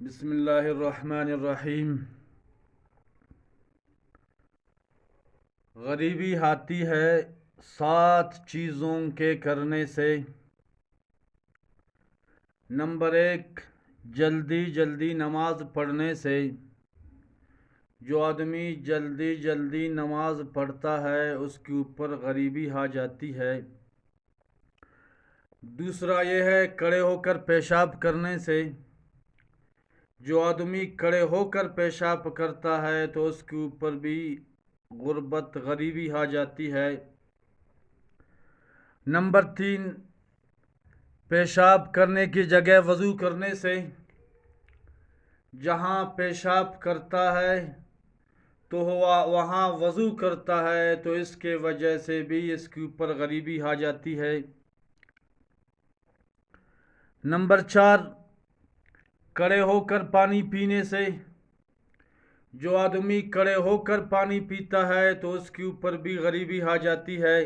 بسم اللہ الرحمن الرحیم۔ غریبی آتی ہے 7 چیزوں کے کرنے سے۔ نمبر 1، جلدی جلدی نماز پڑھنے سے۔ جو آدمی جلدی جلدی نماز پڑھتا ہے اس کے اوپر غریبی آ جاتی ہے۔ دوسرا یہ ہے کھڑے ہو کر پیشاب کرنے سے۔ جو آدمی کھڑے ہو کر پیشاب کرتا ہے تو اس کے اوپر بھی غربت غریبی آ جاتی ہے۔ نمبر 3، پیشاب کرنے کی جگہ وضو کرنے سے۔ جہاں پیشاب کرتا ہے تو وہاں وضو کرتا ہے تو اس کے وجہ سے بھی اس کے اوپر غریبی آ جاتی ہے۔ نمبر 4، کھڑے ہو کر پانی پینے سے۔ جو آدمی کھڑے ہو کر پانی پیتا ہے تو اس کے اوپر بھی غریبی آ جاتی ہے۔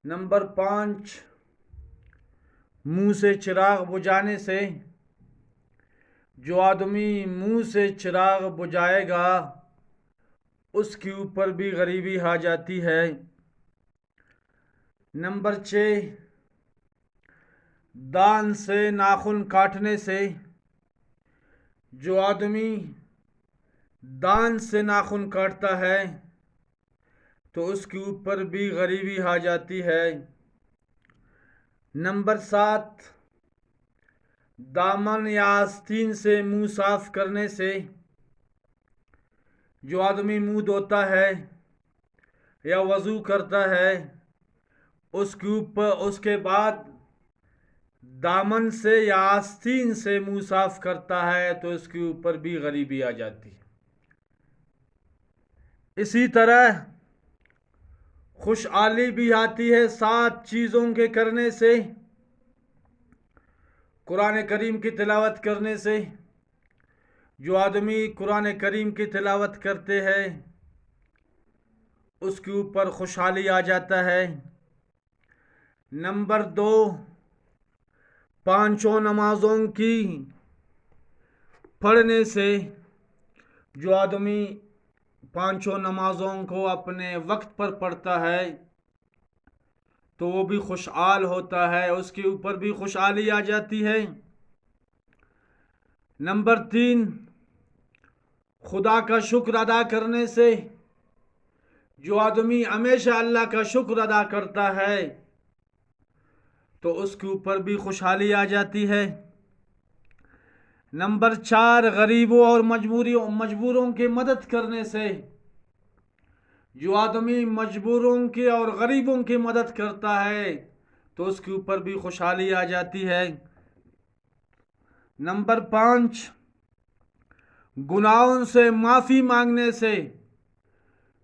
نمبر 5، منہ سے چراغ بجھانے سے۔ جو آدمی منہ سے چراغ بجھائے گا اس کے اوپر بھی غریبی آ جاتی ہے۔ نمبر 6، دان سے ناخن کاٹنے سے۔ جو آدمی دان سے ناخن کاٹتا ہے تو اس کے اوپر بھی غریبی آ جاتی ہے۔ نمبر 7، دامن یا آستین سے منہ صاف کرنے سے۔ جو آدمی منہ دھوتا ہے یا وضو کرتا ہے اس کے بعد دامن سے یا آستین سے منہ صاف کرتا ہے تو اس کے اوپر بھی غریبی آ جاتی ہے۔ اسی طرح خوشحالی بھی آتی ہے 7 چیزوں کے کرنے سے۔ قرآن کریم کی تلاوت کرنے سے۔ جو آدمی قرآن کریم کی تلاوت کرتے ہیں اس کے اوپر خوشحالی آ جاتا ہے۔ نمبر 2، 5 نمازوں کی پڑھنے سے۔ جو آدمی 5 نمازوں کو اپنے وقت پر پڑھتا ہے تو وہ بھی خوشحال ہوتا ہے، اس کے اوپر بھی خوشحالی آ جاتی ہے۔ نمبر 3، خدا کا شکر ادا کرنے سے۔ جو آدمی ہمیشہ اللہ کا شکر ادا کرتا ہے تو اس کے اوپر بھی خوشحالی آ جاتی ہے۔ نمبر 4، غریبوں اور مجبوروں کی مدد کرنے سے۔ جو آدمی مجبوروں کی اور غریبوں کی مدد کرتا ہے تو اس کے اوپر بھی خوشحالی آ جاتی ہے۔ نمبر 5، گناہوں سے معافی مانگنے سے۔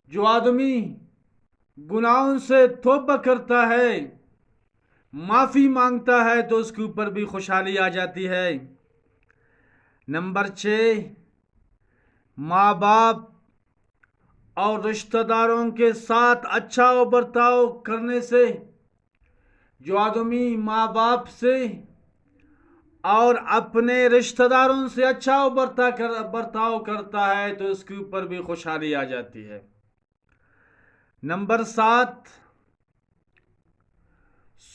جو آدمی گناہوں سے توبہ کرتا ہے، معافی مانگتا ہے تو اس کے اوپر بھی خوشحالی آ جاتی ہے۔ نمبر 6، ماں باپ اور رشتہ داروں کے ساتھ اچھا برتاؤ کرنے سے۔ جو آدمی ماں باپ سے اور اپنے رشتہ داروں سے اچھا برتاؤ کرتا ہے تو اس کے اوپر بھی خوشحالی آ جاتی ہے۔ نمبر 7،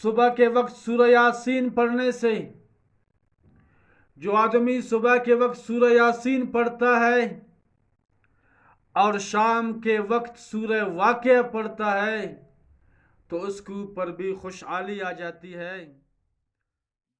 صبح کے وقت سورہ یاسین پڑھنے سے۔ جو آدمی صبح کے وقت سورہ یاسین پڑھتا ہے اور شام کے وقت سورہ واقعہ پڑھتا ہے تو اس کے اوپر بھی خوشحالی آ جاتی ہے۔